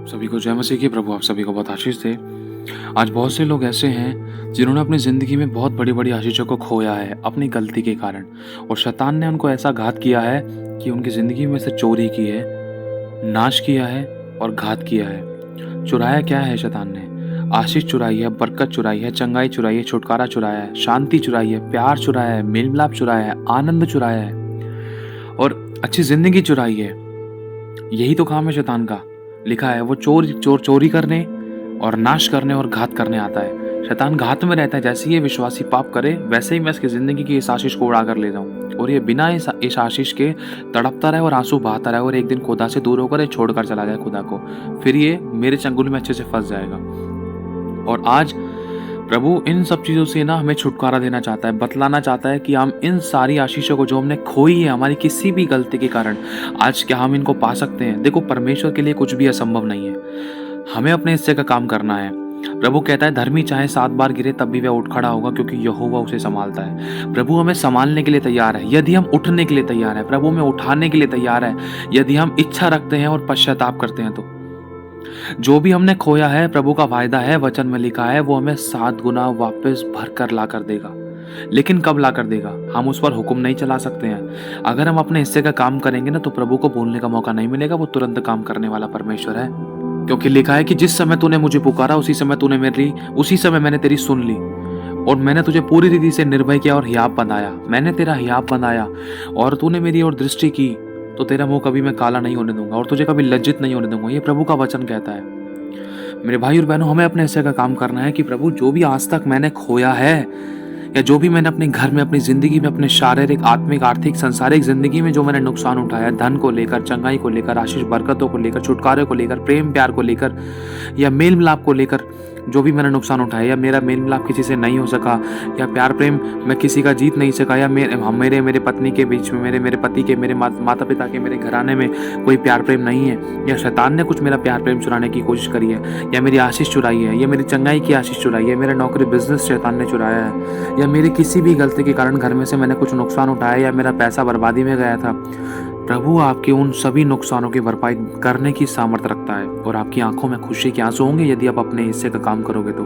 सभी को जय मसीह की। प्रभु आप सभी को बहुत आशीष दे। आज बहुत से लोग ऐसे हैं जिन्होंने अपनी ज़िंदगी में बहुत बड़ी-बड़ी आशीषों को खोया है अपनी गलती के कारण, और शैतान ने उनको ऐसा घात किया है कि उनकी ज़िंदगी में से चोरी की है, नाश किया है और घात किया है। चुराया क्या है शैतान ने? आशीष चुराई है, बरकत चुराई है, चंगाई चुराई है, छुटकारा चुराया है, शांति चुराई है, प्यार चुराया है, मेल-मिलाप चुराया है, आनंद चुराया है और अच्छी ज़िंदगी चुराई है। यही तो काम है शैतान का। लिखा है वो चोरी करने और नाश करने और घात करने आता है। शैतान घात में रहता है। जैसे ही ये विश्वासी पाप करे वैसे ही मैं इसकी ज़िंदगी की इस आशीष को उड़ा कर ले जाऊँ, और ये बिना इस आशीष के तड़पता रहे और आंसू बहाता रहे, और एक दिन खुदा से दूर होकर ये छोड़कर चला जाए खुदा को। फिर ये मेरे चंगुल में अच्छे से फंस जाएगा। और आज प्रभु इन सब चीज़ों से ना हमें छुटकारा देना चाहता है, बतलाना चाहता है कि हम इन सारी आशीषों को जो हमने खोई है हमारी किसी भी गलती के कारण, आज क्या हम इनको पा सकते हैं? देखो, परमेश्वर के लिए कुछ भी असंभव नहीं है। हमें अपने हिस्से का काम करना है। प्रभु कहता है धर्मी चाहे 7 बार गिरे तब भी वह उठ खड़ा होगा, क्योंकि यहोवा उसे संभालता है। प्रभु हमें संभालने के लिए तैयार है यदि हम उठने के लिए तैयार है। प्रभु हमें उठाने के लिए तैयार है यदि हम इच्छा रखते हैं और पश्चाताप करते हैं। तो जो भी हमने खोया है, प्रभु का वायदा है, वचन में लिखा है, वो हमें 7 गुना वापस भर कर ला कर देगा। लेकिन कब ला कर देगा? हम उस पर हुक्म नहीं चला सकते हैं। अगर हम अपने हिस्से का काम करेंगे ना, तो प्रभु को भूलने का मौका नहीं मिलेगा। वो तुरंत काम करने वाला परमेश्वर है, क्योंकि लिखा है कि जिस समय तूने मुझे पुकारा उसी समय मैंने तेरी सुन ली, और मैंने तुझे पूरी रीति से निर्भय किया और हियाव बंधाया। मैंने तेरा हियाव बंधाया और तूने मेरी ओर दृष्टि की, तो तेरा मुंह कभी मैं काला नहीं होने दूंगा और तुझे कभी लज्जित नहीं होने दूंगा। ये प्रभु का वचन कहता है। मेरे भाई और बहनों, हमें अपने हिस्से का काम करना है कि प्रभु जो भी आज तक मैंने खोया है, या जो भी मैंने अपने घर में, अपनी जिंदगी में, अपने शारीरिक, आत्मिक, आर्थिक, संसारिक जिंदगी में जो मैंने नुकसान उठाया, धन को लेकर, चंगाई को लेकर, आशीष बरकतों को लेकर, छुटकारे को लेकर, प्रेम प्यार को लेकर, या मेल मिलाप को लेकर जो भी मैंने नुकसान उठाया, या मेरा मेल मिलाप किसी से नहीं हो सका, या प्यार प्रेम मैं किसी का जीत नहीं सका, या मेरे पत्नी के बीच में, मेरे पति के, मेरे माता पिता के, मेरे घराने में कोई प्यार प्रेम नहीं है, या शैतान ने कुछ मेरा प्यार प्रेम चुराने की कोशिश करी है, या मेरी आशीष चुराई है, या मेरी चंगाई की आशीष चुराई है, मेरा नौकरी बिजनेस शैतान ने चुराया है, या मेरी किसी भी गलती के कारण घर में से मैंने कुछ नुकसान उठाया, या मेरा पैसा बर्बादी में गया था, प्रभु आपके उन सभी नुकसानों की भरपाई करने की सामर्थ्य रखता है। और आपकी आंखों में खुशी के आंसू होंगे यदि आप अपने हिस्से का काम करोगे। तो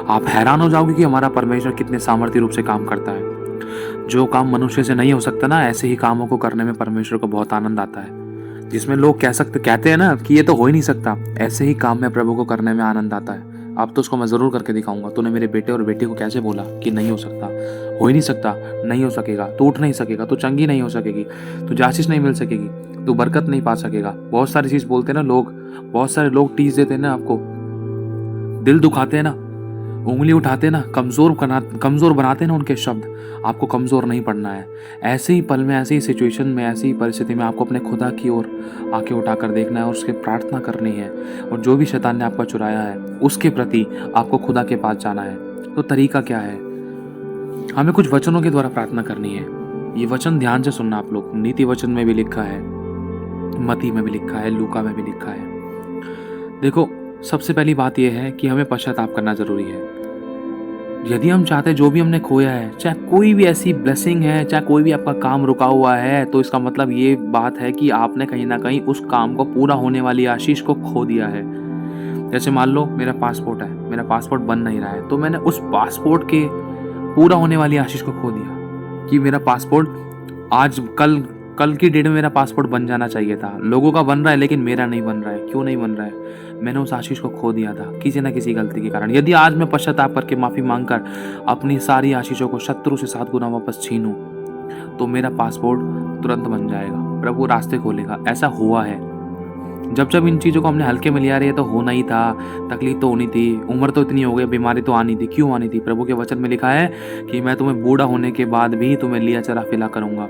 आप हैरान हो जाओगे कि हमारा परमेश्वर कितने सामर्थ्य रूप से काम करता है। जो काम मनुष्य से नहीं हो सकता ना, ऐसे ही कामों को करने में परमेश्वर को बहुत आनंद आता है। जिसमें लोग कहते हैं ना कि ये तो हो ही नहीं सकता, ऐसे ही काम में प्रभु को करने में आनंद आता है। अब तो उसको मैं ज़रूर करके दिखाऊंगा। तूने मेरे बेटे और बेटी को कैसे बोला कि नहीं हो सकता, हो ही नहीं सकता, नहीं हो सकेगा, तू उठ नहीं सकेगा, तू चंगी नहीं हो सकेगी, तुझे आशीष नहीं मिल सकेगी, तू बरकत नहीं पा सकेगा। बहुत सारी चीज़ बोलते हैं ना लोग, बहुत सारे लोग टीज देते हैं ना, आपको दिल दुखाते हैं ना, उंगली उठाते हैं ना, कमज़ोर बनाते हैं ना उनके शब्द। आपको कमज़ोर नहीं पड़ना है। ऐसे ही पल में, ऐसी ही सिचुएशन में, ऐसी ही परिस्थिति में आपको अपने खुदा की ओर आंखें उठाकर देखना है और उसके प्रार्थना करनी है। और जो भी शैतान ने आपका चुराया है उसके प्रति आपको खुदा के पास जाना है। तो तरीका क्या है? हमें कुछ वचनों के द्वारा प्रार्थना करनी है। ये वचन ध्यान से सुनना आप लोग। नीति वचन में भी लिखा है, मती में भी लिखा है, लूका में भी लिखा है। देखो, सबसे पहली बात यह है कि हमें पश्चाताप करना जरूरी है। यदि हम चाहते हैं जो भी हमने खोया है, चाहे कोई भी ऐसी ब्लेसिंग है, चाहे कोई भी आपका काम रुका हुआ है, तो इसका मतलब ये बात है कि आपने कहीं ना कहीं उस काम को, पूरा होने वाली आशीष को खो दिया है। जैसे मान लो मेरा पासपोर्ट है, मेरा पासपोर्ट बन नहीं रहा है, तो मैंने उस पासपोर्ट के पूरा होने वाली आशीष को खो दिया कि मेरा पासपोर्ट आज कल की डेट में मेरा पासपोर्ट बन जाना चाहिए था। लोगों का बन रहा है लेकिन मेरा नहीं बन रहा है। क्यों नहीं बन रहा है? मैंने उस आशीष को खो दिया था किसी न किसी गलती के कारण। यदि आज मैं पश्चाताप करके माफ़ी मांगकर अपनी सारी आशीषों को शत्रु से 7 गुना वापस छीनूं, तो मेरा पासपोर्ट तुरंत बन जाएगा। प्रभु रास्ते खोलेगा। ऐसा हुआ है। जब इन चीज़ों को हमने हल्के में लिया, रहे तो होना ही था, तकलीफ तो होनी थी, उम्र तो इतनी हो गई, बीमारी तो आनी थी। क्यों आनी थी? प्रभु के वचन में लिखा है कि मैं तुम्हें बूढ़ा होने के बाद भी तुम्हें लिया चरा फिला करूँगा।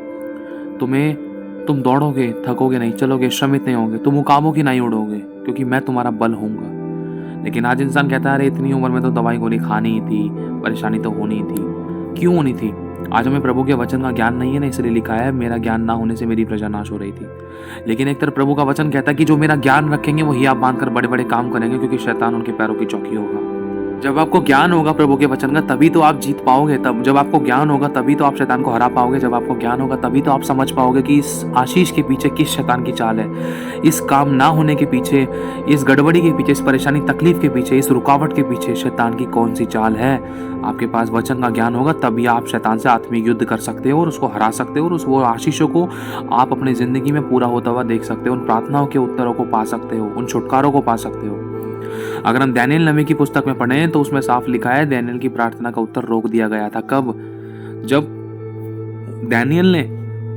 तुम दौड़ोगे, थकोगे नहीं, चलोगे, श्रमित नहीं होगे, तुम मुकामों की नहीं उड़ोगे, क्योंकि मैं तुम्हारा बल होऊंगा। लेकिन आज इंसान कहता है अरे इतनी उम्र में तो दवाई गोली खानी ही थी, परेशानी तो होनी ही थी। क्यों होनी थी? आज हमें प्रभु के वचन का ज्ञान नहीं है ना, इसलिए लिखा है मेरा ज्ञान ना होने से मेरी प्रजा नाश हो रही थी। लेकिन एक तरफ प्रभु का वचन कहता है कि जो मेरा ज्ञान रखेंगे वो हियाव बांधकर बड़े बड़े काम करेंगे, क्योंकि शैतान उनके पैरों की चौकी होगा। जब आपको ज्ञान होगा प्रभु के वचन का तभी तो आप जीत पाओगे। तब जब आपको ज्ञान होगा तभी तो आप शैतान को हरा पाओगे। जब आपको ज्ञान होगा तभी तो आप समझ पाओगे कि इस आशीष के पीछे किस शैतान की चाल है, इस काम ना होने के पीछे, इस गड़बड़ी के पीछे, इस परेशानी तकलीफ के पीछे, इस रुकावट के पीछे शैतान की कौन सी चाल है। आपके पास वचन का ज्ञान होगा तभी आप शैतान से आत्मिक युद्ध कर सकते हो और उसको हरा सकते हो और उस वो आशीषों को आप अपनी जिंदगी में पूरा होता हुआ देख सकते हो। उन प्रार्थनाओं के उत्तरों को पा सकते हो, उन छुटकारों को पा सकते हो। अगर हम दानियेल नबी की पुस्तक में पढ़ें तो उसमें साफ लिखा है दानियेल की प्रार्थना का उत्तर रोक दिया गया था। कब? जब दानियेल ने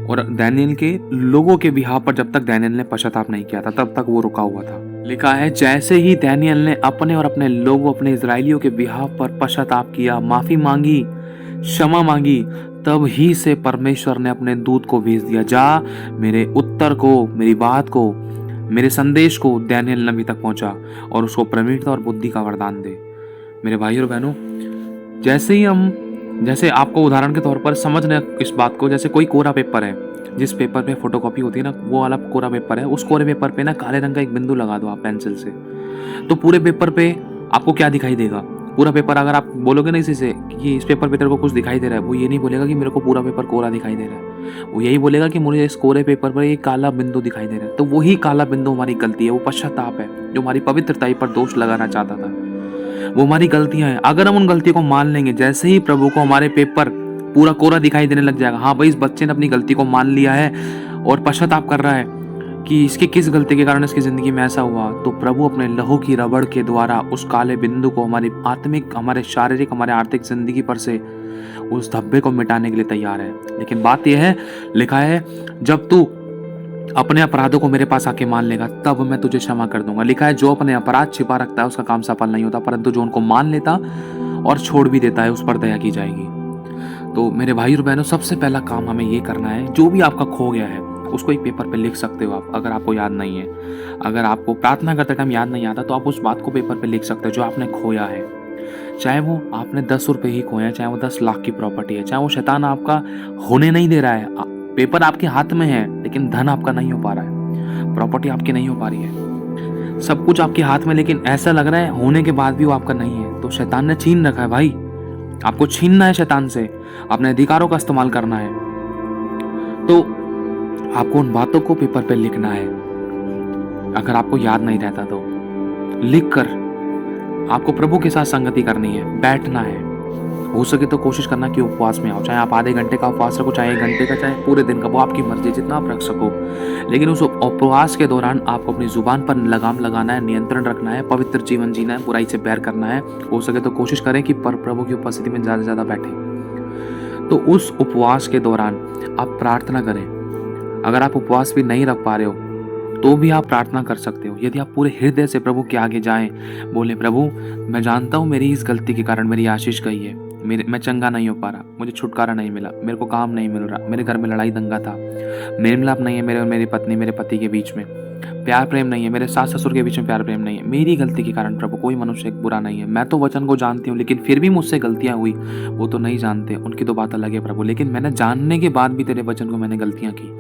और दानियेल के लोगों के बिहाव पर जब तक दानियेल ने पश्चाताप नहीं किया था तब तक वो रुका हुआ था। लिखा है जैसे ही दानियेल ने अपने और अपने लोगों, अपने इजराइलियों के बिहाव पर पश्चाताप किया, माफी मांगी, क्षमा मांगी, तब ही से परमेश्वर ने अपने दूत को भेज दिया, जा मेरे उत्तर को, मेरी बात को, मेरे संदेश को दानियेल नबी तक पहुंचा और उसको प्रवीणता और बुद्धि का वरदान दे। मेरे भाई और बहनों, जैसे आपको उदाहरण के तौर पर समझने इस बात को, जैसे कोई कोरा पेपर है, जिस पेपर पे फोटोकॉपी होती है ना, वो वाला कोरा पेपर है, उस कोरे पेपर पे ना काले रंग का एक बिंदु लगा दो आप पेंसिल से, तो पूरे पेपर पे आपको क्या दिखाई देगा? पूरा पेपर अगर आप बोलोगे ना इसी से कि इस पेपर पे तेरे को कुछ दिखाई दे रहा है, वो ये नहीं बोलेगा कि मेरे को पूरा पेपर कोरा दिखाई दे रहा है, वो यही बोलेगा कि मुझे इस कोरे पेपर पर एक काला बिंदु दिखाई दे रहा है। तो वही काला बिंदु हमारी गलती है, वो पश्चाताप है जो हमारी पवित्रताई पर दोष लगाना चाहता था। वो हमारी गलतियां हैं। अगर हम उन गलतियों को मान लेंगे, जैसे ही प्रभु को हमारे पेपर पूरा कोरा दिखाई देने लग जाएगा, हाँ भाई इस बच्चे ने अपनी गलती को मान लिया है और पश्चाताप कर रहा है कि इसकी किस गलती के कारण इसकी जिंदगी में ऐसा हुआ, तो प्रभु अपने लहू की रबड़ के द्वारा उस काले बिंदु को हमारी आत्मिक, हमारे शारीरिक, हमारे आर्थिक जिंदगी पर से उस धब्बे को मिटाने के लिए तैयार है। लेकिन बात यह है, लिखा है जब तू अपने अपराधों को मेरे पास आके मान लेगा तब मैं तुझे क्षमा कर दूंगा। लिखा है जो अपने अपराध छिपा रखता है उसका काम सफल नहीं होता, परंतु जो उनको मान लेता और छोड़ भी देता है उस पर दया की जाएगी। तो मेरे भाई और बहनों, सबसे पहला काम हमें ये करना है, जो भी आपका खो गया है उसको एक पेपर पे लिख सकते हो आप, अगर आपको याद नहीं है। अगर आपको प्रार्थना करते टाइम याद नहीं आता तो आप उस बात को पेपर पे लिख सकते हो जो आपने खोया है। चाहे वो आपने 10 रुपए ही खोए हैं, चाहे वो 10 लाख की प्रॉपर्टी है, चाहे वो शैतान आपका होने नहीं दे रहा है। पेपर आपके हाथ में है लेकिन धन आपका नहीं हो पा रहा है, प्रॉपर्टी आपकी नहीं हो पा रही है, सब कुछ आपके हाथ में लेकिन ऐसा लग रहा है होने के बाद भी वो आपका नहीं है, तो शैतान ने छीन रखा है। भाई आपको छीनना है शैतान से, अपने अधिकारों का इस्तेमाल करना है। तो आपको उन बातों को पेपर पे लिखना है। अगर आपको याद नहीं रहता तो लिखकर आपको प्रभु के साथ संगति करनी है, बैठना है। हो सके तो कोशिश करना कि उपवास में आओ, चाहे आप आधे घंटे का उपवास रखो, चाहे 1 घंटे का, चाहे पूरे दिन का, वो आपकी मर्जी, जितना आप रख सको। लेकिन उस उपवास के दौरान आपको अपनी जुबान पर लगाम लगाना है, नियंत्रण रखना है, पवित्र जीवन जीना है, बुराई से बैर करना है। हो सके तो कोशिश करें कि प्रभु की उपस्थिति में ज़्यादा से ज़्यादा बैठें। तो उस उपवास के दौरान आप प्रार्थना करें। अगर आप उपवास भी नहीं रख पा रहे हो तो भी आप प्रार्थना कर सकते हो। यदि आप पूरे हृदय से प्रभु के आगे जाएं, बोले प्रभु मैं जानता हूँ मेरी इस गलती के कारण मेरी आशीष गई है, मैं चंगा नहीं हो पा रहा, मुझे छुटकारा नहीं मिला, मेरे को काम नहीं मिल रहा, मेरे घर में लड़ाई दंगा था, मेल मिलाप नहीं है मेरे और मेरी पत्नी, मेरे पति के बीच में प्यार प्रेम नहीं है, मेरे सास ससुर के बीच में प्यार प्रेम नहीं है, मेरी गलती के कारण प्रभु कोई मनुष्य बुरा नहीं है। मैं तो वचन को जानती हूँ लेकिन फिर भी मुझसे गलतियाँ हुई, वो तो नहीं जानते, उनकी तो बात अलग है प्रभु, लेकिन मैंने जानने के बाद भी तेरे वचन को मैंने गलतियाँ की,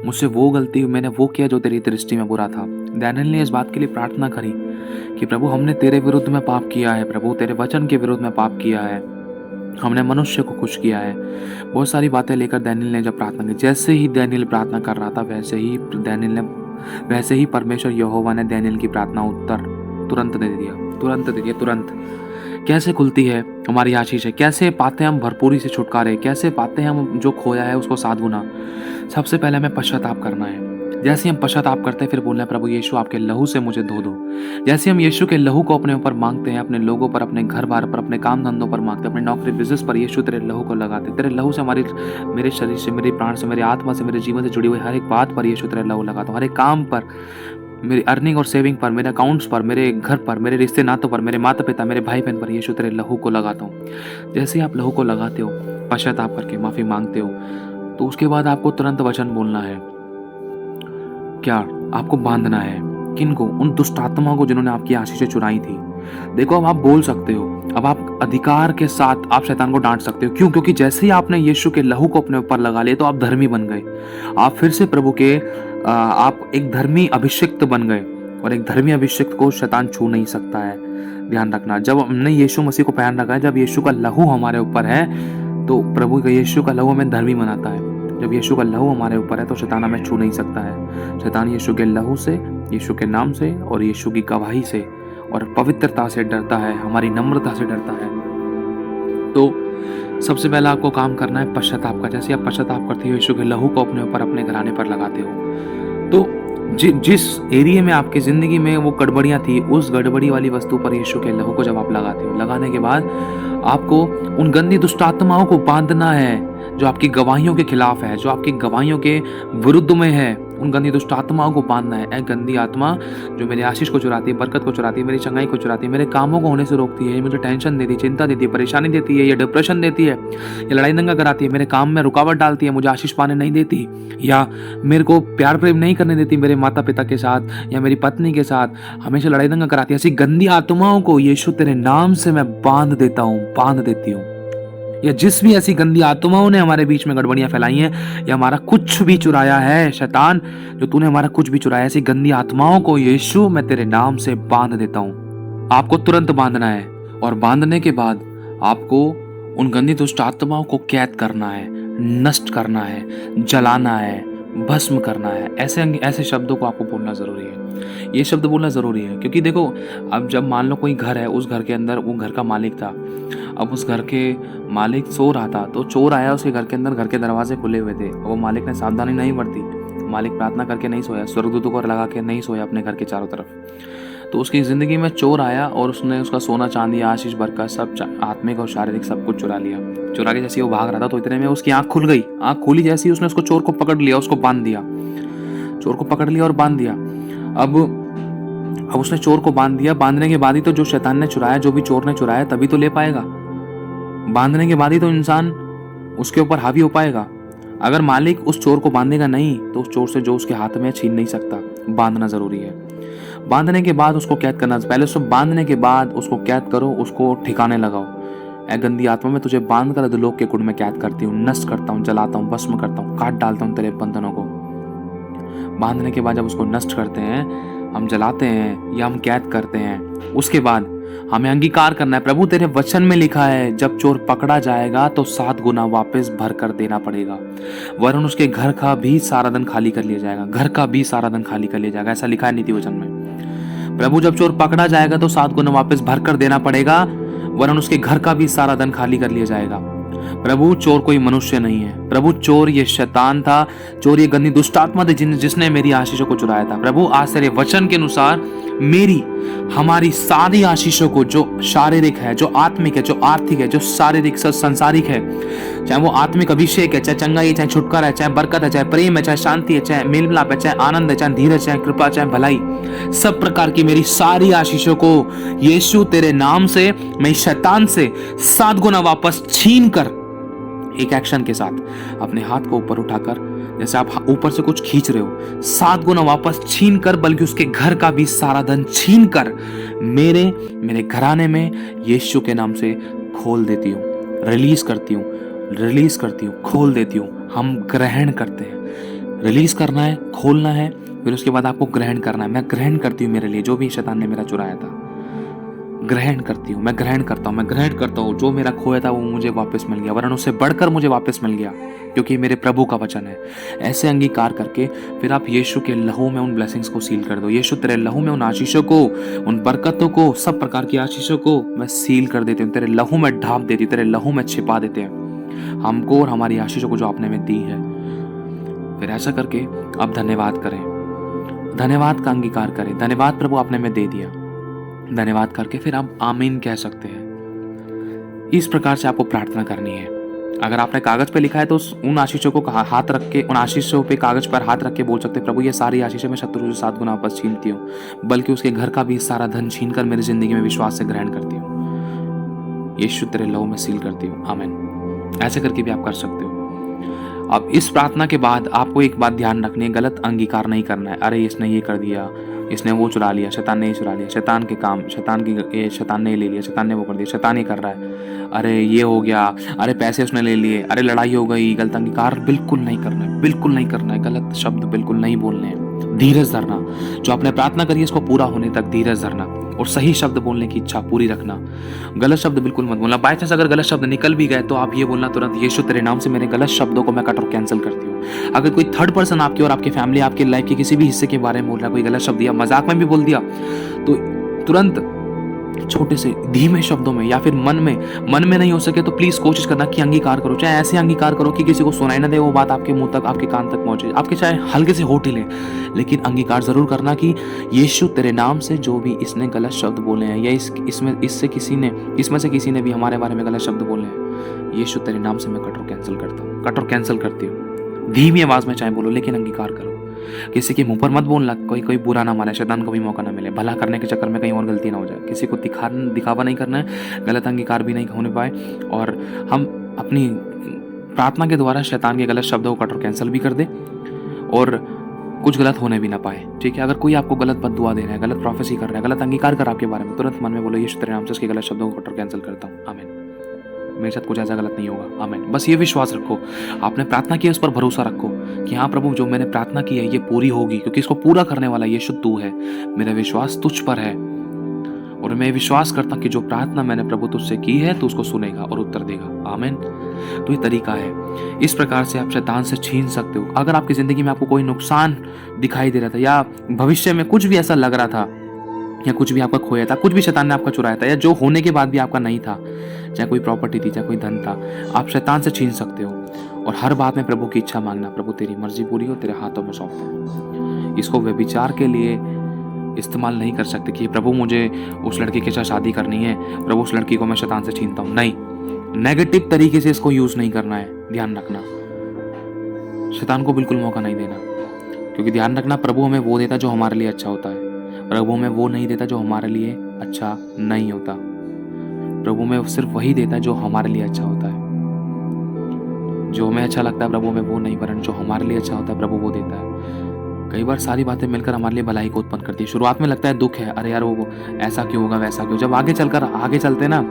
मुझसे वो गलती, मैंने वो किया जो तेरी दृष्टि में बुरा था। दानियेल ने इस बात के लिए प्रार्थना करी कि प्रभु हमने तेरे विरुद्ध में पाप किया है, प्रभु तेरे वचन के विरुद्ध में पाप किया है, हमने मनुष्य को खुश किया है। बहुत सारी बातें लेकर दानियेल ने जब प्रार्थना की, जैसे ही दानियेल प्रार्थना कर रहा था वैसे ही परमेश्वर यहोवा ने दानियेल की प्रार्थना उत्तर तुरंत दे दिया। तुरंत कैसे खुलती है हमारी आशीष है, कैसे पाते हैं हम भरपूरी से छुटकारे, कैसे पाते हैं हम जो खोया है उसको 7 गुना। सबसे पहले हमें पश्चाताप करना है। जैसे हम पश्चाताप करते हैं फिर बोलना है प्रभु यीशु आपके लहू से मुझे धो दो। जैसे हम यीशु के लहू को अपने ऊपर मांगते हैं, अपने लोगों पर, अपने घर बार पर, अपने काम धंधों पर मांगते हैं, अपने नौकरी बिजनेस पर, यीशु तेरे लहू को लगाते, तेरे लहू से मेरे शरीर से, मेरे प्राण से, मेरे आत्मा से, मेरे जीवन से जुड़ी हुई हर एक बात पर यीशु तेरे लहू लगाता हूँ। हर एक काम पर, मेरी अर्निंग और सेविंग पर, मेरे अकाउंट्स पर, मेरे घर पर, मेरे रिश्ते नातों पर, मेरे माता पिता, मेरे भाई बहन पर यीशु तेरे लहू को लगाता हूँ। जैसे ही आप लहू को लगाते हो, पश्चाताप करके माफी मांगते हो, तो उसके बाद आपको तुरंत वचन बोलना है। क्या आपको बांधना है? किनको? उन दुष्ट आत्माओं को जिन्होंने आपकी आशीषें चुराई थी। देखो अब आप बोल सकते हो, अब आप अधिकार के साथ आप शैतान को डांट सकते हो। क्यों? क्योंकि जैसे ही आपने यीशु के लहू को अपने ऊपर लगा लिया तो आप धर्मी बन गए। आप फिर से प्रभु के आप एक धर्मी अभिषिक्त बन गए। और एक धर्मी अभिषिक्त को शैतान छू नहीं सकता है। ध्यान रखना, जब हमने यीशु मसीह को पहन रखा है, जब यीशु का लहू हमारे ऊपर है, तो प्रभु का यीशु का लहू हमें धर्मी बनाता है। जब यीशु का लहू हमारे ऊपर है तो शैतान हमें छू नहीं सकता है। शैतान यीशु के लहू से, यीशु के नाम से और यीशु की गवाही से और पवित्रता से डरता है, हमारी नम्रता से डरता है। तो सबसे पहला आपको काम करना है पश्चाताप का। जैसे आप पश्चाताप करते हो, यीशु के लहू को अपने ऊपर, अपने घराने पर लगाते हो, तो जिस एरिया में आपकी ज़िंदगी में वो गड़बड़ियाँ थी, उस गड़बड़ी वाली वस्तु पर यीशु के लहू को जब आप लगाते हो, लगाने के बाद आपको उन गंदी दुष्ट आत्माओं को बांधना है जो आपकी गवाहियों के खिलाफ है, जो आपकी गवाहियों के विरुद्ध में है। उन गंदी दुष्ट आत्माओं को बांधना है। गंदी आत्मा जो मेरी आशीष को चुराती है, बरकत को चुराती है, मेरी चंगाई को चुराती है, मेरे कामों को होने से रोकती है, मुझे टेंशन देती है, चिंता देती है, परेशानी देती है, या डिप्रेशन देती है, या लड़ाई दंगा कराती है, मेरे काम में रुकावट डालती है, मुझे आशीष पाने नहीं देती, या मेरे को प्यार प्रेम नहीं करने देती मेरे माता पिता के साथ या मेरी पत्नी के साथ, हमेशा लड़ाई दंगा कराती है। ऐसी गंदी आत्माओं को यीशु तेरे नाम से मैं बांध देता हूँ, बांध देती हूँ। या जिस भी ऐसी गंदी आत्माओं ने हमारे बीच में गड़बड़ियां फैलाई हैं या हमारा कुछ भी चुराया है, शैतान जो तूने हमारा कुछ भी चुराया, ऐसी गंदी आत्माओं को यीशु मैं तेरे नाम से बांध देता हूँ। आपको तुरंत बांधना है और बांधने के बाद आपको उन गंदी दुष्ट आत्माओं को कैद करना है, नष्ट करना है, जलाना है, भस्म करना है। ऐसे शब्दों को आपको बोलना ज़रूरी है। ये शब्द बोलना ज़रूरी है क्योंकि देखो, अब जब मान लो कोई घर है, उस घर के अंदर वो घर का मालिक था, अब उस घर के मालिक सो रहा था, तो चोर आया उसके घर के अंदर, घर के दरवाजे खुले हुए थे, वो मालिक ने सावधानी नहीं बरती, मालिक प्रार्थना करके नहीं सोया, स्वर्गदूतों को लगा के नहीं सोया अपने घर के चारों तरफ, तो उसकी ज़िंदगी में चोर आया और उसने उसका सोना चांदी आशीष बरकत सब आत्मिक और शारीरिक सब कुछ चुरा लिया। चुरा के जैसे वो भाग रहा था तो इतने में उसकी आंख खुल गई। आंख खुली जैसे ही उसने उसको चोर को पकड़ लिया, उसको बांध दिया, चोर को पकड़ लिया और बांध दिया। अब उसने चोर को बांध दिया। बांधने के बाद ही तो जो शैतान ने चुराया, जो भी चोर ने चुराया, तभी तो ले पाएगा। बांधने के बाद ही तो इंसान उसके ऊपर हावी हो पाएगा। अगर मालिक उस चोर को बांधेगा नहीं तो उस चोर से जो उसके हाथ में छीन नहीं सकता। बांधना जरूरी है। बांधने के बाद उसको कैद करना, पहले उसको बांधने के बाद उसको कैद करो, उसको ठिकाने लगाओ। ऐ गंदी आत्मा, मैं तुझे बांध कर अधोलोक के कुंड में कैद करती हूँ, नष्ट करता हूँ, जलाता हूँ, भस्म करता हूँ, काट डालता हूँ तेरे बंधनों को। बांधने के बाद जब उसको नष्ट करते हैं, हम जलाते हैं या हम कैद करते हैं, उसके बाद हमें अंगीकार करना है, प्रभु तेरे वचन में लिखा है जब चोर पकड़ा जाएगा तो 7 गुना वापस भर कर देना पड़ेगा, वरन उसके घर का भी सारा धन खाली कर लिया जाएगा। घर का भी सारा धन खाली कर लिया जाएगा, ऐसा लिखा है नीति वचन में। प्रभु जब चोर पकड़ा जाएगा तो 7 गुना वापस भर कर देना पड़ेगा, वरन उसके घर का भी सारा धन खाली कर लिया जाएगा। प्रभु चोर कोई मनुष्य नहीं है। प्रभु चोर ये शैतान था, चोर ये गंदी दुष्ट आत्मा थी जिसने मेरी आशीषों को चुराया था। प्रभु आज तेरे वचन के अनुसार मेरी, हमारी सारी आशीषों को, जो शारीरिक है, जो आत्मिक है, जो आर्थिक है, जो शारीरिक संसारिक है, चाहे वो आत्मिक अभिषेक है, चाहे चंगाई है, चाहे छुटकारा है, चाहे बरकत है, चाहे प्रेम है, चाहे शांति है, चाहे मेल मिलाप है, चाहे आनंद है, चाहे धीरज, चाहे कृपा, चाहे भलाई, सब प्रकार की मेरी सारी आशीषों को यीशु तेरे नाम से मैं शैतान से 7 गुना वापस छीन कर, एक एक्शन के साथ अपने हाथ को ऊपर उठाकर, जैसे आप ऊपर से कुछ खींच रहे हो, 7 गुना वापस छीन कर, बल्कि उसके घर का भी सारा धन छीन कर मेरे घराने में यीशु के नाम से खोल देती हूँ, रिलीज करती हूँ, खोल देती हूँ। हम ग्रहण करते हैं। रिलीज करना है, खोलना है, फिर उसके बाद आपको ग्रहण करना है। मैं ग्रहण करती हूँ मेरे लिए जो भी शैतान ने मेरा चुराया था, ग्रहण करती हूँ, मैं ग्रहण करता हूँ। जो मेरा खोया था वो मुझे वापस मिल गया, वरन उससे बढ़कर मुझे वापस मिल गया, क्योंकि मेरे प्रभु का वचन है। ऐसे अंगीकार करके फिर आप यीशु के लहू में उन ब्लेसिंग्स को सील कर दो। यीशु तेरे लहू में उन आशीषों को, उन बरकतों को, सब प्रकार की आशीषों को मैं सील कर देती हूँ, तेरे लहू में ढाप देती, तेरे लहू में छिपा देते हैं हमको और हमारी आशीषों को जो आपने हमें दी है। फिर ऐसा करके आप धन्यवाद करें, धन्यवाद का अंगीकार करें। धन्यवाद प्रभु आपने हमें दे दिया। धन्यवाद करके फिर आप आमीन कह सकते हैं। इस प्रकार से आपको प्रार्थना करनी है। अगर आपने कागज पे लिखा है तो उन आशीषों को हाथ रख के, उन आशीषों पे कागज पर हाथ रख के बोल सकते, प्रभु ये सारी आशीषें मैं शत्रु से 7 गुना वापस छीनती हूँ, बल्कि उसके घर का भी सारा धन छीन कर मेरी जिंदगी में विश्वास से ग्रहण करती हूँ। यीशु तेरे लहू में सील करती हूँ। आमीन। ऐसे करके भी आप कर सकते हो। अब इस प्रार्थना के बाद आपको एक बात ध्यान रखनी है, गलत अंगीकार नहीं करना है। अरे इसने ये कर दिया, इसने वो चुरा लिया, शैतान ने ये चुरा लिया, शैतान के काम, शैतान ने ये ले लिया, शैतान ने वो कर दिया, शैतान ये कर रहा है। अरे ये हो गया, अरे पैसे उसने ले लिए, अरे लड़ाई हो गई, गलत अंगीकार बिल्कुल नहीं करना है, बिल्कुल नहीं करना है, गलत शब्द बिल्कुल नहीं बोलने हैं। धीरज धरना, जो आपने प्रार्थना करी है इसको पूरा होने तक धीरज धरना और सही शब्द बोलने की इच्छा पूरी रखना। गलत शब्द बिल्कुल मत बोलना। बाय चांस अगर गलत शब्द निकल भी गए तो आप ये बोलना तुरंत, यीशु तेरे नाम से मेरे गलत शब्दों को मैं कट और कैंसिल करती हूँ। अगर कोई थर्ड पर्सन आपकी और आपकी फैमिली, आपके लाइफ के किसी भी हिस्से के बारे में बोल रहा है, कोई गलत शब्द या मजाक में भी बोल दिया, तो तुरंत छोटे से धीमे शब्दों में या फिर मन में नहीं हो सके तो प्लीज कोशिश करना कि अंगीकार करो। चाहे ऐसे अंगीकार करो कि किसी को सुनाई ना दे वो बात, आपके मुंह तक, आपके कान तक पहुंचे, आपके चाहे हल्के से होठ हिले, लेकिन अंगीकार जरूर करना कि यीशु तेरे नाम से जो भी इसने गलत शब्द बोले हैं या इसमें से किसी ने भी हमारे बारे में गलत शब्द बोले हैं, यीशु तेरे नाम से मैं कट और कैंसिल करता हूँ, कट और कैंसिल करती हूँ। धीमी आवाज में चाहे बोलो लेकिन अंगीकार करो। किसी के मुंह पर मत बोलना, कोई बुरा ना माने, शैतान को भी मौका ना मिले, भला करने के चक्कर में कहीं और गलती ना हो जाए। किसी को दिखावा नहीं करना है, गलत अंगीकार भी नहीं होने पाए, और हम अपनी प्रार्थना के द्वारा शैतान के गलत शब्दों को कट और कैंसिल भी कर दे और कुछ गलत होने भी ना पाए। ठीक है, अगर कोई आपको गलत बद्दुआ दे रहा है, गलत प्रोफेसी कर रहा है, गलत अंगीकार कर आपके बारे में, तुरंत मन में बोलो यीशु तेरे नाम से उसके गलत शब्दों को कट और कैंसिल करता हूँ, आमीन। मेरे साथ कुछ ऐसा गलत नहीं होगा, आमीन। बस ये विश्वास रखो, आपने प्रार्थना की है उस पर भरोसा रखो कि हाँ प्रभु जो मैंने प्रार्थना की है ये पूरी होगी, क्योंकि इसको पूरा करने वाला यीशु तू है। मेरा विश्वास तुझ पर है और मैं विश्वास करता कि जो प्रार्थना मैंने प्रभु तुझसे की है तू उसको सुनेगा और उत्तर देगा, आमीन। तो ये तरीका है, इस प्रकार से आप शैतान से छीन सकते हो। अगर आपकी जिंदगी में आपको कोई नुकसान दिखाई दे रहा था या भविष्य में कुछ भी ऐसा लग रहा था या कुछ भी आपका खोया था, कुछ भी शैतान ने आपका चुराया था या जो होने के बाद भी आपका नहीं था, चाहे कोई प्रॉपर्टी थी, चाहे कोई धन था, आप शैतान से छीन सकते हो। और हर बात में प्रभु की इच्छा मांगना, प्रभु तेरी मर्जी पूरी हो, तेरे हाथों में सौंपता हूं। इसको व्यभिचार के लिए इस्तेमाल नहीं कर सकते कि प्रभु मुझे उस लड़की के साथ शादी करनी है, प्रभु उस लड़की को मैं शैतान से छीनता हूं। नहीं, नेगेटिव तरीके से इसको यूज नहीं करना है, ध्यान रखना। शैतान को बिल्कुल मौका नहीं देना, क्योंकि ध्यान रखना प्रभु हमें वो देता जो हमारे लिए अच्छा होता है, प्रभु हमें वो नहीं देता जो हमारे लिए अच्छा नहीं होता। प्रभु हमें सिर्फ वही देता है जो हमारे लिए अच्छा होता है। जो हमें अच्छा लगता है प्रभु हमें वो नहीं, वरन जो हमारे लिए अच्छा होता है प्रभु वो देता है। कई बार सारी बातें मिलकर हमारे लिए भलाई को उत्पन्न करती है। शुरुआत में लगता है दुख है, अरे यार वो ऐसा क्यों होगा, वैसा क्यों। जब आगे चलते ना,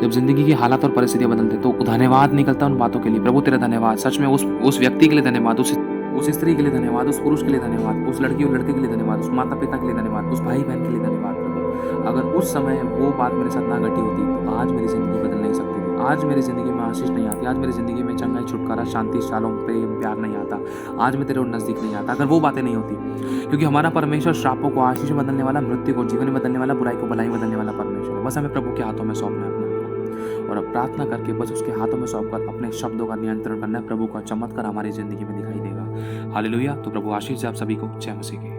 जब जिंदगी की हालात और परिस्थितियां बदलते तो धन्यवाद निकलता है उन बातों के लिए। प्रभु तेरा धन्यवाद, सच में उस व्यक्ति के लिए धन्यवाद, उस स्त्री के लिए धन्यवाद, उस पुरुष के लिए धन्यवाद, उस लड़की और लड़के के लिए धन्यवाद, उस माता पिता के लिए धन्यवाद, उस भाई बहन के लिए धन्यवाद। प्रभु अगर उस समय वो बात मेरे साथ ना घटी होती तो आज मेरी जिंदगी बदल नहीं सकती थी, आज मेरी जिंदगी में आशीष नहीं आती, आज मेरी जिंदगी में चंगाई, छुटकारा, शांति, शालोम, प्रेम, प्यार नहीं आता, आज मैं तेरे और नजदीक नहीं आता, अगर वो बातें नहीं होती। क्योंकि हमारा परमेश्वर श्रापों को आशीष में बदलने वाला, मृत्यु को जीवन में बदलने वाला, बुराई को भलाई बदलने वाला परमेश्वर है। बस हमें प्रभु के हाथों में सौंपना है अपने आप को, और अब प्रार्थना करके बस उसके हाथों में सौंपकर अपने शब्दों का नियंत्रण करना है। प्रभु का चमत्कार हमारी जिंदगी में दिखाई देगा। हालेलुया। तो प्रभु आशीष दे आप सभी को। जय मसीह की।